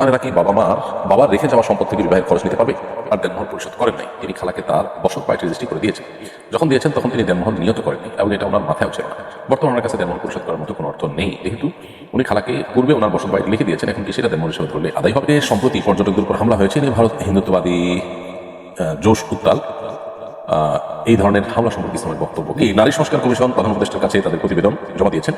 আর এরা কি বাবার রেখে যাওয়া সম্পদ থেকে বিবাহের খরচ নিতে পারবে? আর দেনমোহর পরিশোধ করেন নাই। তিনি খালাকে তার বসত বাড়িতে রেজিস্ট্রি করে দিয়েছেন। যখন দিয়েছেন তখন তিনি দেনমোহর নিয়ত করেননি এবং এটা ওনার মাথায় ছিল না। বর্তমানে ওনার কাছে দেনমোহর পরিশোধ করার মতো কোনো অর্থ নেই, যেহেতু উনি খালাকে পূর্বে ওনার বসত বাড়িতে লিখে দিয়েছেন। এখন কি সেটা দেনমোহর হিসেবে ধরলে আদায় হবে? সম্প্রতি পর্যটকদের উপর হামলা হয়েছে, ভারত হিন্দুত্ববাদী জোশ উত্তাল এই ধরনের হামলা সম্পর্কে ইসলামের বক্তব্য কি? নারী সংস্কার কমিশন প্রধান উপদেষ্টার কাছে তাদের প্রতিবেদন জমা দিয়েছেন।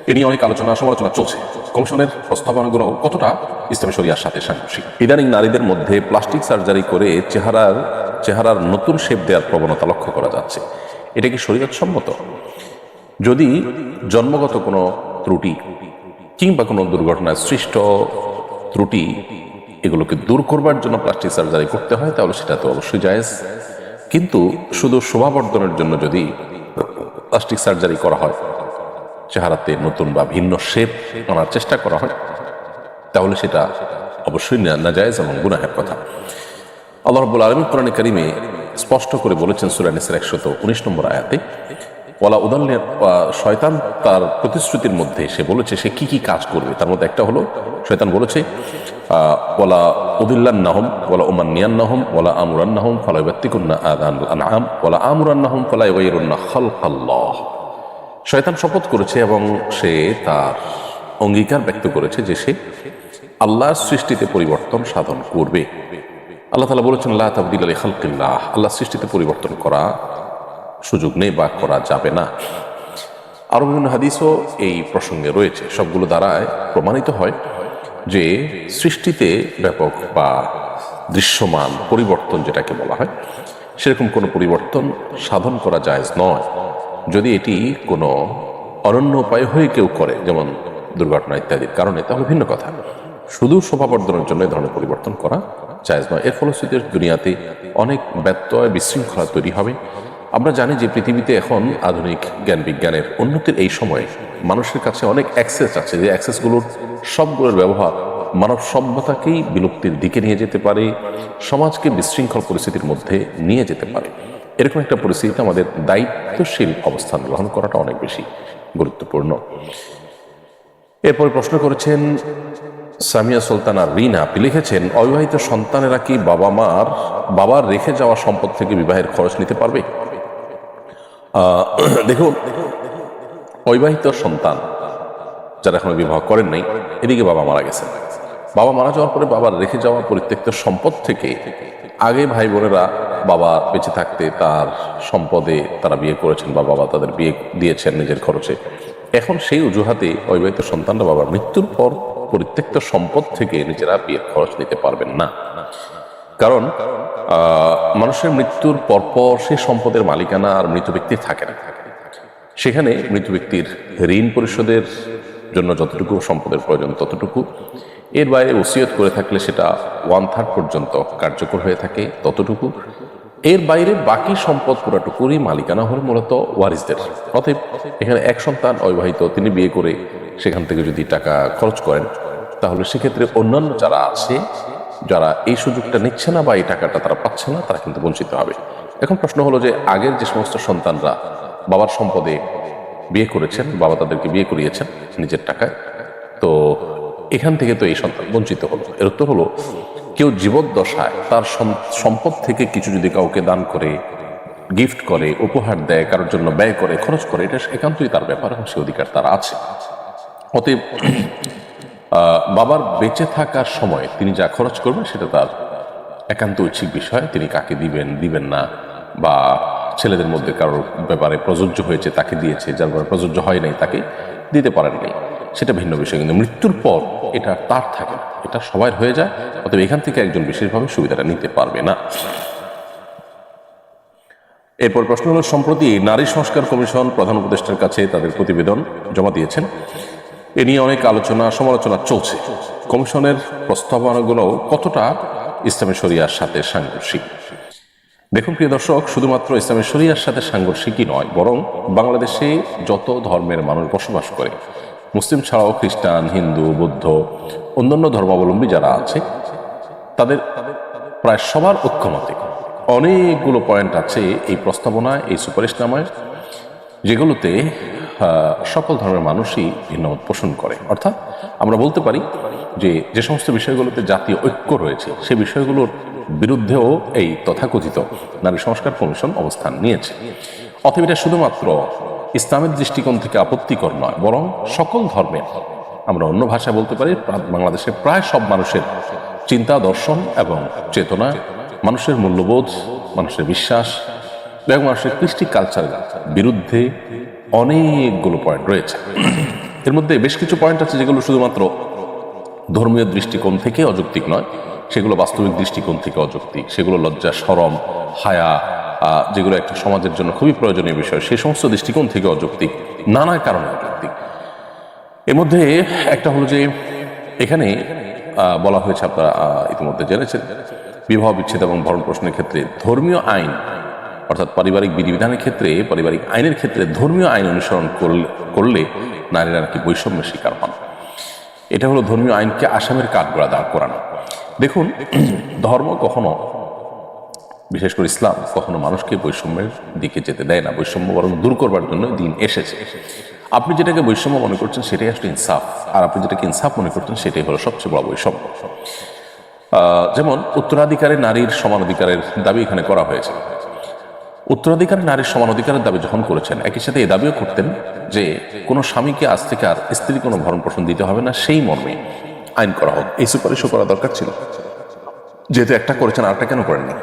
এ নিয়ে অনেক সমালোচনা চলছে। কমিশনের প্রস্তাবনাগুলো কতটা ইসলামী শরিয়ার সাথে সাংঘর্ষিক? ইদানিং নারীদের মধ্যে প্লাস্টিক সার্জারি করে চেহারার নতুন শেপ দেওয়ার প্রবণতা লক্ষ্য করা যাচ্ছে। এটা কি শরীয়ত সম্মত? যদি জন্মগত কোনো ত্রুটি কিংবা কোনো দুর্ঘটনায় সৃষ্ট ত্রুটি এগুলোকে দূর করবার জন্য প্লাস্টিক সার্জারি করতে হয়, তাহলে সেটা তো অবশ্যই জায়েজ। কিন্তু শুধু শোভাবর্ধনের জন্য যদি প্লাস্টিক সার্জারি করা হয়, চেহারাতে নতুন বা ভিন্ন শেপ আনার চেষ্টা করা হয়, তাহলে সেটা অবশ্যই নাজায়েজ এবং গুনাহের কথা। আল্লাহ রাব্বুল আলামিন কোরআনে কারিমে স্পষ্ট করে বলেছেন সূরা নিসার 119 নম্বর আয়াতে, ওয়ালা উদাল্লিল, শয়তান তার প্রতিশ্রুতির মধ্যে সে বলেছে সে কি কি কাজ করবে। তার মধ্যে একটা হলো, শয়তান বলেছে ওয়ালা উদিল্লান্নাহুম ওয়ালা উমান্নিয়ান্নাহুম ওয়ালা আমুরান্নাহুম ফালা ইউবাত্তিকুন্না আযানাল আনআম ওয়ালা আমুরান্নাহুম ফালা ইউগাইয়িরুন্না খালকাল্লাহ। শয়তান শপথ করেছে এবং সে তার অঙ্গীকার ব্যক্ত করেছে যে সে আল্লাহর সৃষ্টিতে পরিবর্তন সাধন করবে। আল্লাহ তাআলা বলেছেন লা তাবদীলা লিখালকিল্লাহ, আল্লাহর সৃষ্টিতে পরিবর্তন করা সুযোগ নেই বা করা যাবে না। আরো বিভিন্ন হাদিসও এই প্রসঙ্গে রয়েছে। সবগুলো দ্বারায় প্রমাণিত হয় যে সৃষ্টিতে ব্যাপক বা দৃশ্যমান পরিবর্তন যেটাকে বলা হয়, সেরকম কোনো পরিবর্তন সাধন করা জায়েজ নয়। যদি এটি কোনো অনন্য উপায় হয়ে কেউ করে, যেমন দুর্ঘটনা ইত্যাদির কারণে, তাহলে ভিন্ন কথা। শুধু শোভাবর্ধনের জন্য এই ধরনের পরিবর্তন করা জায়েজ নয়। এর ফলশ্রুতিতে দুনিয়াতে অনেক ব্যত্যয় বিশৃঙ্খলা তৈরি হবে। আমরা জানি যে পৃথিবীতে এখন আধুনিক জ্ঞান বিজ্ঞানের উন্নতির এই সময়ে মানুষের কাছে অনেক অ্যাক্সেস আছে, যে অ্যাক্সেসগুলোর সবগুলোর ব্যবহার মানব সভ্যতাকেই বিলুপ্তির দিকে নিয়ে যেতে পারে, সমাজকে বিশৃঙ্খল পরিস্থিতির মধ্যে নিয়ে যেতে পারে। এরকম একটা পরিস্থিতিতে আমাদের দায়িত্বশীল অবস্থান গ্রহণ করাটা অনেক বেশি গুরুত্বপূর্ণ। এরপরে প্রশ্ন করেছেন সামিয়া সুলতানা রিনা, আপনি লিখেছেন অবিবাহিত সন্তানেরা কি বাবার রেখে যাওয়া সম্পদ থেকে বিবাহের খরচ নিতে পারবে? দেখুন, অবিবাহিত সন্তান যারা এখনো বিবাহ করেন নাই, এদিকে বাবা মারা গেছেন, বাবা মারা যাওয়ার পরে বাবার রেখে যাওয়া পরিত্যক্ত সম্পদ থেকে আগে ভাই বোনেরা বাবা বেঁচে থাকতে তার সম্পদে তারা বিয়ে করেছেন বা বাবা তাদের বিয়ে দিয়েছেন নিজের খরচে। এখন সেই অজুহাতে অবিবাহিত সন্তানরা বাবার মৃত্যুর পর পরিত্যক্ত সম্পদ থেকে নিজেরা বিয়ের খরচ নিতে পারবেন না। কারণ মানুষের মৃত্যুর পরপর সেই সম্পদের মালিকানা আর মৃত ব্যক্তির থাকে না। সেখানে মৃত ব্যক্তির ঋণ পরিশোধের জন্য যতটুকু সম্পদের প্রয়োজন ততটুকু, এর বাইরে ওসিয়ত করে থাকলে সেটা 1/3 পর্যন্ত কার্যকর হয়ে থাকে ততটুকু, এর বাইরে বাকি সম্পদ পুরাটুকুরই মালিকানা হল মূলত ওয়ারিসদের। অতএব এখানে এক সন্তান অবিবাহিত, তিনি বিয়ে করে সেখান থেকে যদি টাকা খরচ করেন, তাহলে সেক্ষেত্রে অন্যান্য যারা আছে, যারা এই সুযোগটা নিচ্ছে না বা এই টাকাটা তারা পাচ্ছে না, তারা কিন্তু বঞ্চিত হবে। এখন প্রশ্ন হলো যে আগের যে সমস্ত সন্তানরা বাবার সম্পদে বিয়ে করেছেন, বাবা তাদেরকে বিয়ে করিয়েছেন নিজের টাকায়, তো এখান থেকে তো এই সন্তান বঞ্চিত হলো। এর উত্তর হলো, কেউ জীবদ্দশায় তার সম্পদ থেকে কিছু যদি কাউকে দান করে, গিফট করে, উপহার দেয়, কারোর জন্য ব্যয় করে, খরচ করে, এটা একান্তই তার ব্যাপার এবং সে অধিকার তার আছে। অতএব বাবার বেঁচে থাকার সময় তিনি যা খরচ করবেন সেটা তার একান্ত ঐচ্ছিক বিষয়। তিনি কাকে দিবেন না, বা ছেলেদের মধ্যে কারোর ব্যাপারে প্রযোজ্য হয়েছে তাকে দিয়েছে, যার ব্যাপারে প্রযোজ্য হয় নাই তাকে দিতে পারেন নাই, সেটা ভিন্ন বিষয়। কিন্তু মৃত্যুর পর এটা তার থাকে না, এটা সবার হয়ে যায়। অতএব এখান থেকে একজন বিশেষভাবে সুবিধাটা নিতে পারবে না। এরপর প্রশ্ন হলো, সম্প্রতি নারী সংস্কার কমিশন প্রধান উপদেষ্টার কাছে তাদের প্রতিবেদন জমা দিয়েছেন। এ নিয়ে অনেক সমালোচনা চলছে। কমিশনের প্রস্তাবনাগুলো কতটা ইসলামী শরিয়ার সাথে সাংঘর্ষিক? দেখুন প্রিয় দর্শক, শুধুমাত্র ইসলামী শরিয়ার সাথে সাংঘর্ষিকই নয়, বরং বাংলাদেশে যত ধর্মের মানুষ বসবাস করে, মুসলিম ছাড়াও খ্রিস্টান, হিন্দু, বৌদ্ধ, অন্যান্য ধর্মাবলম্বী যারা আছে, তাদের প্রায় সবার ঐক্যমতে অনেকগুলো পয়েন্ট আছে এই প্রস্তাবনায়, এই সুপারিশনামায়, যেগুলোতে সকল ধর্মের মানুষই ভিন্নমত পোষণ করে। অর্থাৎ আমরা বলতে পারি যে যে সমস্ত বিষয়গুলোতে জাতীয় ঐক্য রয়েছে সে বিষয়গুলোর বিরুদ্ধেও এই তথাকথিত নারী সংস্কার কমিশন অবস্থান নিয়েছে। অতএব এটা শুধুমাত্র ইসলামের দৃষ্টিকোণ থেকে আপত্তিকর নয়, বরং সকল ধর্মের, আমরা অন্য ভাষায় বলতে পারি বাংলাদেশের প্রায় সব মানুষের চিন্তা, দর্শন এবং চেতনা, মানুষের মূল্যবোধ, মানুষের বিশ্বাস এবং মানুষের কৃষ্টি কালচারের বিরুদ্ধে অনেকগুলো পয়েন্ট রয়েছে। এর মধ্যে বেশ কিছু পয়েন্ট আছে যেগুলো শুধুমাত্র ধর্মীয় দৃষ্টিকোণ থেকে অযৌক্তিক নয়, সেগুলো বাস্তবিক দৃষ্টিকোণ থেকে অযৌক্তিক, সেগুলো লজ্জা, শরম, হায়া, যেগুলো একটা সমাজের জন্য খুবই প্রয়োজনীয় বিষয়, সেই সমস্ত দৃষ্টিকোণ থেকে অযৌক্তিক, নানা কারণে অযৌক্তিক। এর মধ্যে একটা হলো যে এখানে বলা হয়েছে, আপনারা ইতিমধ্যে জেনেছেন, বিবাহ বিচ্ছেদ এবং ভরণ পোষণের ক্ষেত্রে ধর্মীয় আইন, অর্থাৎ পারিবারিক বিধিবিধানের ক্ষেত্রে, পারিবারিক আইনের ক্ষেত্রে ধর্মীয় আইন অনুসরণ করলে নারীরা নাকি বৈষম্যের শিকার হন। এটা হলো ধর্মীয় আইনকে আসামের কাঠগড়া দাঁড় করানো। দেখুন, ধর্ম কখনো, বিশেষ করে ইসলাম, কখনো মানুষকে বৈষম্যের দিকে যেতে দেয় না, বৈষম্য বরং দূর করবার জন্য দিন এসেছে। আপনি যেটাকে বৈষম্য মনে করছেন সেটাই আসলে ইনসাফ, আর আপনি যেটাকে ইনসাফ মনে করছেন সেটাই হলো সবচেয়ে বড় বৈষম্য। যেমন উত্তরাধিকারে নারীর সমান অধিকারের দাবি এখানে করা হয়েছে। উত্তরাধিকারে নারীর সমান অধিকারের দাবি যখন করেছেন, একই সাথে এই দাবিও করতেন যে কোনো স্বামীকে আজ থেকে আর স্ত্রী কোনো ভরণ পোষণ দিতে হবে না, সেই মর্মে আইন করা হোক। এই সুপারিশও করা দরকার ছিল, যেহেতু একটা করেছেন আরেকটা কেন করেননি।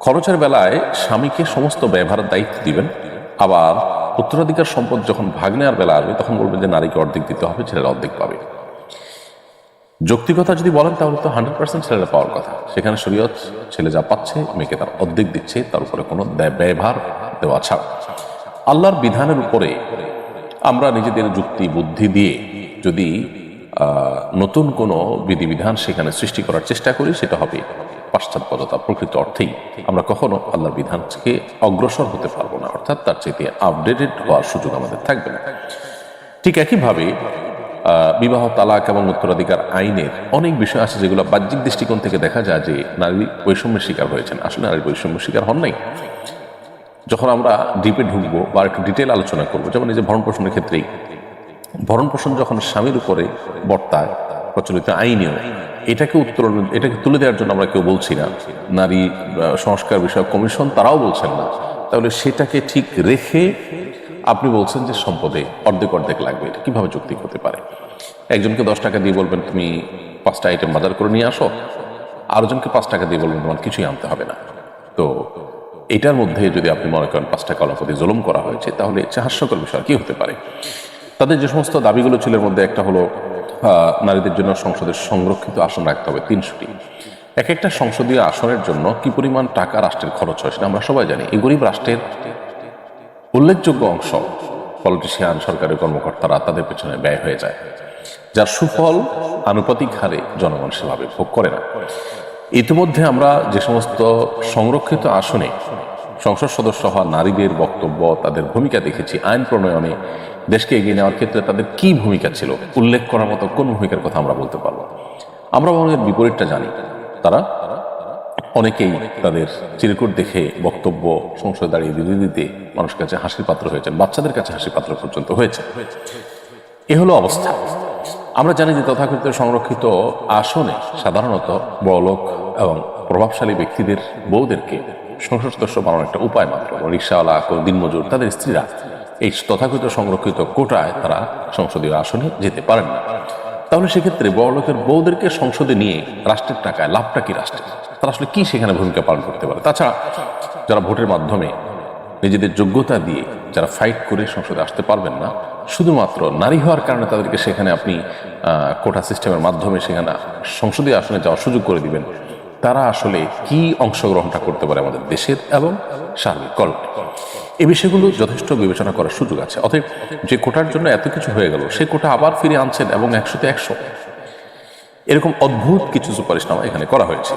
খরচের বেলায় স্বামীকে সমস্ত ব্যবহারের দায়িত্ব দিবেন, আবার উত্তরাধিকার সম্পদ যখন ভাগ নেওয়ার বেলা আসবে তখন বলবেন যে নারীকে অর্ধেক দিতে হবে, ছেলেরা অর্ধেক পাবে। যৌক্তিকতা যদি বলেন তাহলে তো 100% ছেলেরা পাওয়ার কথা। সেখানে শরীয়ত ছেলে যা পাচ্ছে মেয়েকে তার অর্ধেক দিচ্ছে, তার উপরে কোনো ব্যবহার দেওয়া ছাড়া। আল্লাহর বিধানের উপরে আমরা নিজেদের যুক্তি বুদ্ধি দিয়ে যদি নতুন কোনো বিধিবিধান সেখানে সৃষ্টি করার চেষ্টা করি, সেটা হবে পাশ্চাত্যতা। প্রকৃত অর্থেই আমরা কখনো আল্লাহর বিধান থেকে অগ্রসর হতে পারবো না, অর্থাৎ তার চেয়ে আপডেটেড হওয়ার সুযোগ আমাদের থাকবে না। ঠিক একইভাবে বিবাহ, তালাক এবং উত্তরাধিকার আইনের অনেক বিষয় আছে যেগুলো বাহ্যিক দৃষ্টিকোণ থেকে দেখা যায় যে নারী বৈষম্যের শিকার হয়েছেন। আসলে নারী বৈষম্যের শিকার হন নাই। যখন আমরা ডিপে ঢুকবো বা একটু ডিটেল আলোচনা করবো, যেমন এই যে ভরণ পোষণের ক্ষেত্রেই, ভরণ পোষণ যখন স্বামীর উপরে বর্তায় প্রচলিত আইনেও, এটাকে তুলে দেওয়ার জন্য আমরা কেউ বলছি না, নারী সংস্কার বিষয়ক কমিশন তারাও বলছেন না, তাহলে সেটাকে ঠিক রেখে আপনি বলছেন যে সম্পদে অর্ধেক অর্ধেক লাগবে, এটা কিভাবে যৌক্তিক হতে পারে? একজনকে 10 টাকা দিয়ে বলবেন তুমি 5টা আইটেম বাজার করে নিয়ে আসো, আরেকজনকে 5 টাকা দিয়ে বলবেন তোমার কিছুই আনতে হবে না। তো এটার মধ্যে যদি আপনি মনে করেন 5 টাকা অল্পতে জুলুম করা হয়েছে, তাহলে হাস্যকর বিষয় কি হতে পারে? তাদের যে সমস্ত দাবিগুলো ছিল এর মধ্যে একটা হলো নারীদের জন্য সংসদের সংরক্ষিত আসন রাখতে হবে 300টি। এক একটা সংসদীয় আসনের জন্য কি পরিমাণ টাকা রাষ্ট্রের খরচ হয় সেটা আমরা সবাই জানি। এই গরিব রাষ্ট্রের উল্লেখযোগ্য অংশ পলিটিশিয়ান, সরকারি কর্মকর্তারা তাদের পেছনে ব্যয় হয়ে যায়, যার সুফল আনুপাতিক হারে জনগণ সেভাবে ভোগ করে না। ইতিমধ্যে আমরা যে সমস্ত সংরক্ষিত আসনে সংসদ সদস্য হওয়া নারীদের বক্তব্য, তাদের ভূমিকা দেখেছি, আইন প্রণয়নে দেশকে এগিয়ে নেওয়ার ক্ষেত্রে তাদের কি ভূমিকা ছিল, উল্লেখ করার মতো কোন ভূমিকার কথা আমরা বলতে পারবো? আমরা আমাদের বিপরীতটা জানি। তারা অনেকেই তাদের চিরকুট দেখে বক্তব্য সংসদে দাঁড়িয়ে দিতে দিতে মানুষের কাছে হাসির পাত্র হয়েছেন, বাচ্চাদের কাছে হাসির পাত্র পর্যন্ত হয়েছে। এ হলো অবস্থা। আমরা জানি যে তথাকথিত সংরক্ষিত আসনে সাধারণত বড়লোক এবং প্রভাবশালী ব্যক্তিদের বউদেরকে সংসদ সদস্য বানানোর একটা উপায় মাত্র। রিক্সাওয়ালা, দিনমজুর, তাদের স্ত্রীরা এই তথাকথিত সংরক্ষিত কোটায় তারা সংসদীয় আসনে যেতে পারেন না। তাহলে সেক্ষেত্রে বড়লোকের বউদেরকে সংসদে নিয়ে রাষ্ট্রের টাকায় লাভটা কি রাষ্ট্রের? তারা আসলে কি সেখানে ভূমিকা পালন করতে পারে? তাছাড়া যারা ভোটের মাধ্যমে নিজেদের যোগ্যতা দিয়ে যারা ফাইট করে সংসদে আসতে পারবেন না, শুধুমাত্র নারী হওয়ার কারণে তাদেরকে সেখানে আপনি কোটা সিস্টেমের মাধ্যমে সেখানে সংসদীয় আসনে যাওয়ার সুযোগ করে দিবেন, তারা আসলে কি অংশগ্রহণটা করতে পারে আমাদের দেশের এবং সার্বিক কল্যাণে? এই বিষয়গুলো যথেষ্ট বিবেচনা করার সুযোগ আছে। অতএব যে কোটার জন্য এত কিছু হয়ে গেল, সে কোটা আবার ফিরে আনছেন এবং 100তে 100 এরকম অদ্ভুত কিছু সুপারিশনামা এখানে করা হয়েছে।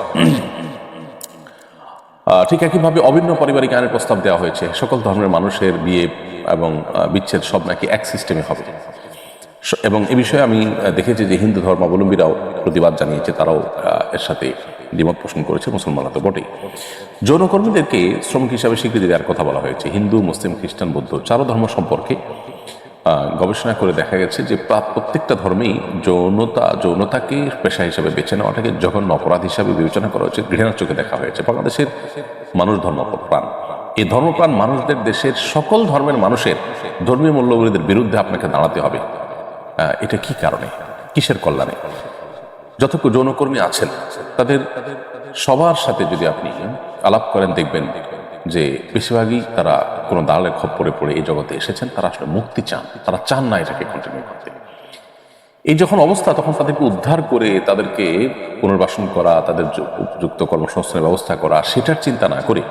ঠিক একইভাবে অভিন্ন পারিবারিক আইনের প্রস্তাব দেওয়া হয়েছে। সকল ধর্মের মানুষের বিয়ে এবং বিচ্ছেদ সব নাকি এক সিস্টেমে হবে, এবং এ বিষয়ে আমি দেখেছি যে হিন্দু ধর্মাবলম্বীরাও প্রতিবাদ জানিয়েছে, তারাও এর সাথে দ্বিমত পোষণ করেছে, মুসলমানরা তো বটেই। যৌনকর্মীদেরকে শ্রমিক হিসাবে স্বীকৃতি দেওয়ার কথা বলা হয়েছে। হিন্দু, মুসলিম, খ্রিস্টান, বৌদ্ধ 4 ধর্ম সম্পর্কে গবেষণা করে দেখা গেছে যে প্রত্যেকটা ধর্মেই যৌনতাকে পেশা হিসেবে বেছে নেওয়াটাকে জঘন্য অপরাধ হিসাবে বিবেচনা করা হয়েছে, ঘৃণার চোখে দেখা হয়েছে। বাংলাদেশের মানুষ ধর্মপ্রাণ, এই ধর্মপ্রাণ মানুষদের দেশের সকল ধর্মের মানুষের ধর্মীয় মূল্যবোধের বিরুদ্ধে আপনাকে দাঁড়াতে হবে। এটা কি কারণে, কিসের কল্যাণে? যত যৌনকর্মী আছেন তাদের সবার সাথে যদি আপনি আলাপ করেন, দেখবেন যে বেশিরভাগই তারা কোনো দালালের খপ্পরে পড়ে এই জগতে এসেছেন। তারা আসলে মুক্তি চান, তারা চান না এটাকে কন্টিনিউ করতে। এই যখন অবস্থা, তখন তাদেরকে উদ্ধার করে তাদেরকে পুনর্বাসন করা, তাদের উপযুক্ত কর্মসংস্থানের ব্যবস্থা করা, সেটার চিন্তা না করে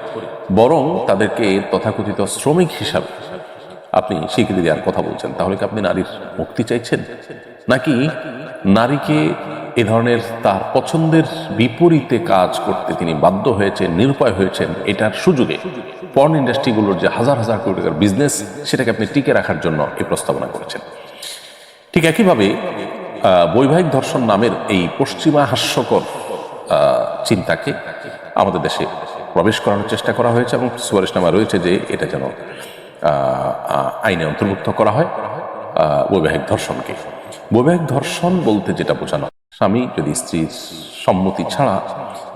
বরং তাদেরকে তথাকথিত শ্রমিক হিসাবে আপনি স্বীকৃতি দেওয়ার কথা বলছেন। তাহলে কি আপনি নারীর মুক্তি চাইছেন, নাকি নারীকে এ ধরনের তার পছন্দের বিপরীতে কাজ করতে তিনি বাধ্য হয়েছেন, নিরুপায় হয়েছেন, এটার সুযোগে পর্ন ইন্ডাস্ট্রিগুলোর যে হাজার হাজার কোটি টাকার বিজনেস, সেটাকে আপনি টিকে রাখার জন্য এই প্রস্তাবনা করেছেন? ঠিক একইভাবে বৈবাহিক ধর্ষণ নামের এই পশ্চিমা হাস্যকর চিন্তাকে আমাদের দেশে প্রবেশ করানোর চেষ্টা করা হয়েছে এবং সুপারিশনামা রয়েছে যে এটা যেন আইনে অন্তর্ভুক্ত করা হয় বৈবাহিক ধর্ষণকে। বৈবাহিক ধর্ষণ বলতে যেটা বোঝানো, স্বামী যদি স্ত্রীর সম্মতি ছাড়া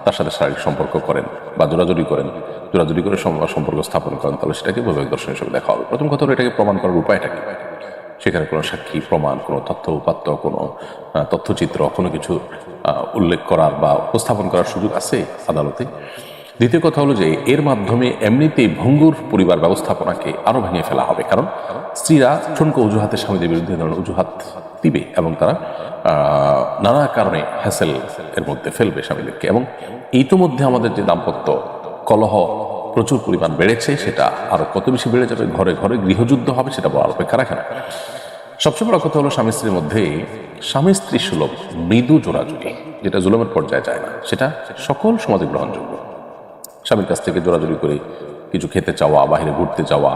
তার সাথে শারীরিক সম্পর্ক করেন বা জোরাজুরি করে সম্পর্ক স্থাপন করেন, তাহলে সেটাকে বৈবাহিক ধর্ষণ হিসেবে দেখা হবে। প্রথম কথা হলো এটাকে প্রমাণ করার উপায়টা কি? সেখানে কোনো সাক্ষী প্রমাণ, কোনো তথ্য উপাত্ত, কোনো তথ্যচিত্র, কোনো কিছু উল্লেখ করার বা উপস্থাপন করার সুযোগ আছে আদালতে? দ্বিতীয় কথা হলো যে এর মাধ্যমে এমনিতেই ভঙ্গুর পরিবার ব্যবস্থাপনাকে আরো ভেঙে ফেলা হবে। কারণ স্ত্রীরা ঠুনকো অজুহাতে স্বামীদের বিরুদ্ধে ধরনের অজুহাত দিবে এবং তারা নানা কারণে হ্যাসেল এর মধ্যে ফেলবে স্বামীদেরকে। এবং ইতিমধ্যে আমাদের যে দাম্পত্য কলহ প্রচুর পরিমাণ বেড়েছে, সেটা আরো কত বেশি বেড়ে যাবে, ঘরে ঘরে গৃহযুদ্ধ হবে, সেটা বলার অপেক্ষা রাখে না। সবচেয়ে বড় কথা হলো স্বামী স্ত্রীর মধ্যে স্বামী স্ত্রী সুলভ মৃদু জোড়াজুড়ি, যেটা জুলুমের পর্যায়ে যায় না, সেটা সকল সমাজে গ্রহণযোগ্য। স্বামীর কাছ থেকে জোরাজুরি করে কিছু খেতে চাওয়া, বাহিরে ঘুরতে যাওয়া,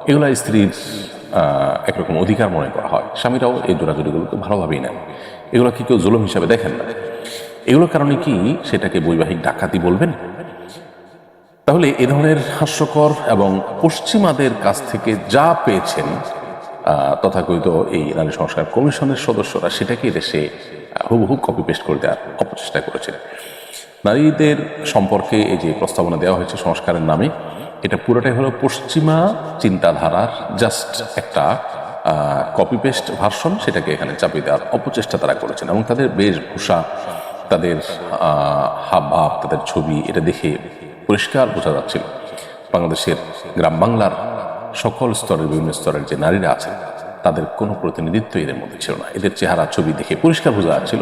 এগুলো স্ত্রীর একরকম অধিকার মনে করা হয়। স্বামীরাও এই জোরাজুরিগুলোকে ভালোভাবেই নেন, এগুলো কি কেউ জুলুম হিসাবে দেখেন না। এগুলোর কারণে কি সেটাকে বৈবাহিক ডাকাতি বলবেন? তাহলে এ ধরনের হাস্যকর এবং পশ্চিমাদের কাছ থেকে যা পেয়েছেন তথাকথিত এই নারী সংস্কার কমিশনের সদস্যরা, সেটাকে দেশে হুবহু কপি পেস্ট করে দেওয়ার অপচেষ্টা করেছেন। নারীদের সম্পর্কে এই যে প্রস্তাবনা দেওয়া হয়েছে সংস্কারের নামে, এটা পুরোটাই হলো পশ্চিমা চিন্তাধারার জাস্ট একটা কপি পেস্ট ভার্সন, সেটাকে এখানে চাপিয়ে দেওয়ার অপচেষ্টা তারা করেছেন। এবং তাদের বেশভূষা, তাদের হাবভাব, তাদের ছবি, এটা দেখে পরিষ্কার বোঝা যাচ্ছিল বাংলাদেশের গ্রাম বাংলার সকল স্তরের, বিভিন্ন স্তরের যে নারীরা আছেন তাদের কোনো প্রতিনিধিত্ব এদের মধ্যে ছিল না। এদের চেহারা ছবি দেখে পরিষ্কার বোঝা যাচ্ছিল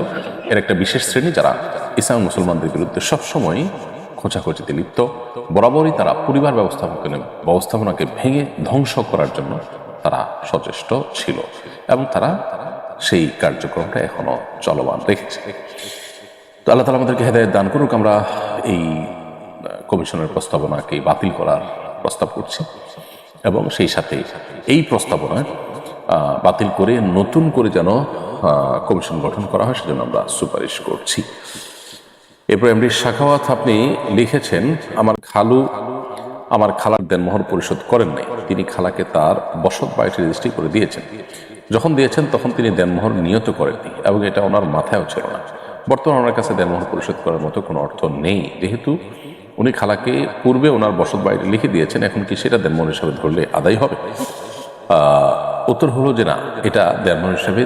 এর একটা বিশেষ শ্রেণী যারা ইসলাম মুসলমানদের বিরুদ্ধে সবসময় খোঁচাখোঁচিতে লিপ্ত। বরাবরই তারা পরিবার ব্যবস্থাপনাকে ভেঙে ধ্বংস করার জন্য তারা সচেষ্ট ছিল এবং তারা সেই কার্যক্রমটা এখনো চলমান রেখেছে। তো আল্লাহ তাআলা আমাদেরকে হেদায়েত দান করুক। আমরা এই কমিশনের প্রস্তাবনাকে বাতিল করার প্রস্তাব করছি এবং সেই সাথে এই প্রস্তাবনা বাতিল করে নতুন করে যেন কমিশন গঠন করা হয়, সেজন্য আমরা সুপারিশ করছি। এরপর এমডি শাখাওয়াত আপনি লিখেছেন, আমার খালার দেনমোহর পরিশোধ করেন নাই। তিনি খালাকে তার বসত বাড়িটি রেজিস্ট্রি করে দিয়েছেন। যখন দিয়েছেন তখন তিনি দেনমোহর নিয়ত করেননি এবং এটা ওনার মাথায়ও ছিল না। বর্তমানে ওনার কাছে দেনমোহর পরিশোধ করার মতো কোনো অর্থ নেই, যেহেতু উনি খালাকে পূর্বে ওনার বসত বাড়িটি লিখে দিয়েছেন। এখন কি সেটা দেনমোহর হিসাবে ধরলে আদায় হবে? উত্তর হলো যে না, এটা দেনমোহর হিসাবে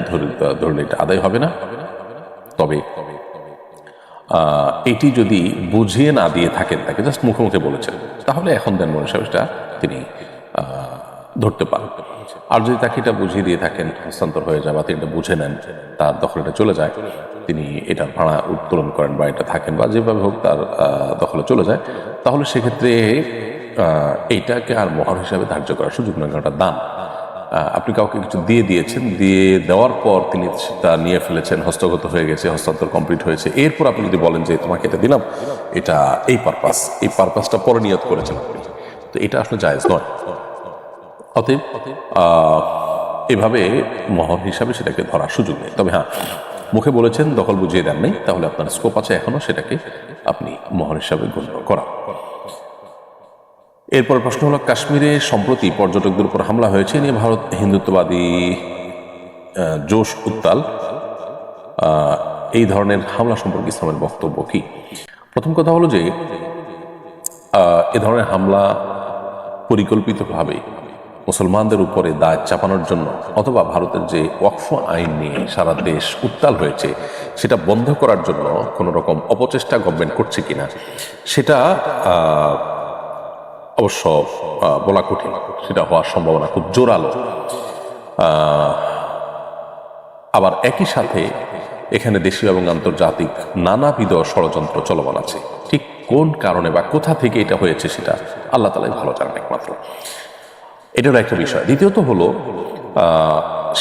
ধরলে এটা আদায় হবে না। তবে এটি যদি বুঝিয়ে না দিয়ে থাকেন, তাকে জাস্ট মুখে মুখে বলেছেন, তাহলে এখন দেনমোহর হিসাবে তিনি ধরতে পারেন। আর যদি তাকে এটা বুঝিয়ে দিয়ে থাকেন, হস্তান্তর হয়ে যায় বা তিনি এটা বুঝে নেন, তার দখলটা চলে যায়, তিনি এটার ভাড়া উত্তোলন করেন বা এটা থাকেন বা যেভাবে হোক তার দখলে চলে যায়, তাহলে সেক্ষেত্রে এইটাকে আর মোহর হিসাবে ধার্য করার সুযোগ নয়। কারণ এটা দান। আপনি কাউকে কিছু দিয়ে দিয়েছেন, দিয়ে দেওয়ার পর তিনি তা নিয়ে ফেলেছেন, হস্তগত হয়ে গেছে, হস্তান্তর কমপ্লিট হয়েছে, এরপর আপনি যদি বলেন যে তোমাকে এটা দিলাম, এটা এই পারপাসটা পরে নিয়ত করেছেন আপনি, তো এটা আসলে জায়েজ নয়। অতএব এভাবে মোহর হিসাবে সেটাকে ধরার সুযোগ নেই। তবে হ্যাঁ, মুখে বলেছেন, দখল বুঝিয়ে দেন নেই, তাহলে আপনার স্কোপ আছে এখনো সেটাকে আপনি মোহর হিসাবে গণ্য করা। এরপর প্রশ্ন হলো, কাশ্মীরে সম্প্রতি পর্যটকদের উপর হামলা হয়েছে নিয়ে ভারত হিন্দুত্ববাদী জোশ উত্তাল, এই ধরনের হামলা সম্পর্কে ইসলামের বক্তব্য কি? প্রথম কথা হলো যে এ ধরনের হামলা পরিকল্পিতভাবে মুসলমানদের উপরে দায় চাপানোর জন্য অথবা ভারতের যে ওয়াকফ আইন নিয়ে সারা দেশ উত্তাল হয়েছে সেটা বন্ধ করার জন্য কোনো রকম অপচেষ্টা গভর্নমেন্ট করছে কিনা সেটা অবশ্য বলা কঠিন। সেটা হওয়ার সম্ভাবনা খুব জোরালো। আবার একই সাথে এখানে দেশীয় এবং আন্তর্জাতিক নানাবিধ ষড়যন্ত্র চলমান আছে। ঠিক কোন কারণে বা কোথা থেকে এটা হয়েছে সেটা আল্লাহ তাআলাই ভালো জানেন একমাত্র। এটার একটা বিষয়। দ্বিতীয়ত হলো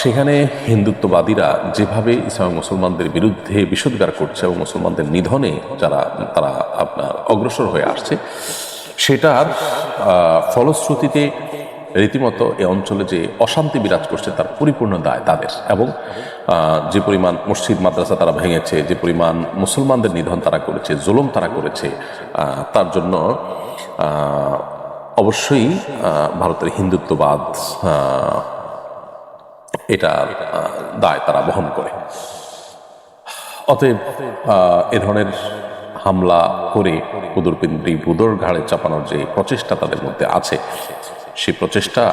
সেখানে হিন্দুত্ববাদীরা যেভাবে ইসলাম মুসলমানদের বিরুদ্ধে বিষোদ্গার করছে এবং মুসলমানদের নিধনে তারা আপনার অগ্রসর হয়ে আসছে, সেটার ফলশ্রুতিতে রীতিমতো এ অঞ্চলে যে অশান্তি বিরাজ করছে তার পরিপূর্ণ দায় তাদের। এবং যে পরিমাণ মসজিদ মাদ্রাসা তারা ভেঙেছে, যে পরিমাণ মুসলমানদের নিধন তারা করেছে, জুলুম তারা করেছে, তার জন্য অবশ্যই ভারতের হিন্দুত্ববাদ এটার দায় তারা বহন করে। অতএব এ ধরনের হামলা করে উদরপিণ্ডি বুদর ঘাড়ে চাপানোর যে প্রচেষ্টা তাদের মধ্যে আছে, সেই প্রচেষ্টা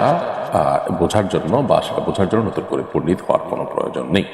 বোঝার জন্য বা সেটা বোঝার জন্য নতুন করে পণ্ডিত হওয়ার কোনো প্রয়োজন নেই।